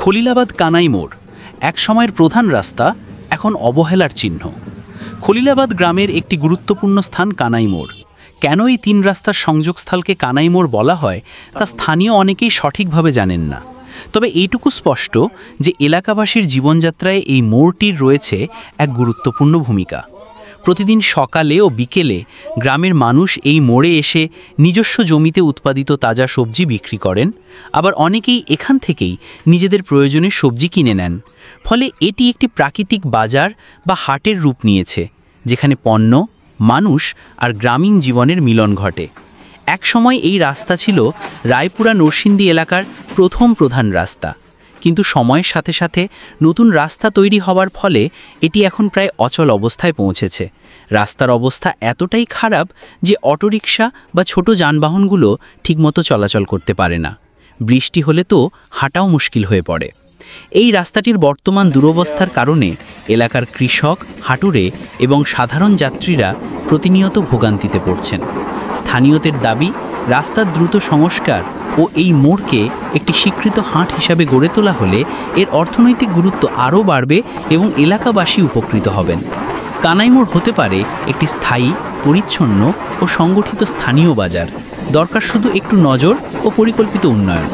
খলিলাবাদ কানাই মোড় এক সময়ের প্রধান রাস্তা, এখন অবহেলার চিহ্ন। খলিলাবাদ গ্রামের একটি গুরুত্বপূর্ণ স্থান কানাই মোড়। কেন এই তিন রাস্তার সংযোগস্থলকে কানাই মোড় বলা হয় তা স্থানীয় অনেকেই সঠিকভাবে জানেন না। তবে এইটুকু স্পষ্ট যে এলাকাবাসীর জীবনযাত্রায় এই মোড়টির রয়েছে এক গুরুত্বপূর্ণ ভূমিকা। প্রতিদিন সকালে ও বিকেলে গ্রামের মানুষ এই মোড়ে এসে নিজস্ব জমিতে উৎপাদিত তাজা সবজি বিক্রি করেন, আবার অনেকেই এখান থেকেই নিজেদের প্রয়োজনের সবজি কিনে নেন। ফলে এটি একটি প্রাকৃতিক বাজার বা হাটের রূপ নিয়েছে, যেখানে পণ্য, মানুষ আর গ্রামীণ জীবনের মিলন ঘটে। এক সময় এই রাস্তা ছিল রায়পুরা নরসিংদী এলাকার প্রথম প্রধান রাস্তা, কিন্তু সময়ের সাথে সাথে নতুন রাস্তা তৈরি হওয়ার ফলে এটি এখন প্রায় অচল অবস্থায় পৌঁছেছে। রাস্তার অবস্থা এতটাই খারাপ যে অটোরিকশা বা ছোট যানবাহনগুলো ঠিকমতো চলাচল করতে পারে না। বৃষ্টি হলে তো হাঁটাও মুশকিল হয়ে পড়ে। এই রাস্তাটির বর্তমান দুরবস্থার কারণে এলাকার কৃষক, হাঁটুরে এবং সাধারণ যাত্রীরা প্রতিনিয়ত ভোগান্তিতে পড়ছেন। স্থানীয়দের দাবি, রাস্তার দ্রুত সংস্কার ও এই মোড়কে একটি স্বীকৃত হাট হিসাবে গড়ে তোলা হলে এর অর্থনৈতিক গুরুত্ব আরও বাড়বে এবং এলাকাবাসী উপকৃত হবেন। কানাই মোড় হতে পারে একটি স্থায়ী, পরিচ্ছন্ন ও সংগঠিত স্থানীয় বাজার। দরকার শুধু একটু নজর ও পরিকল্পিত উন্নয়ন।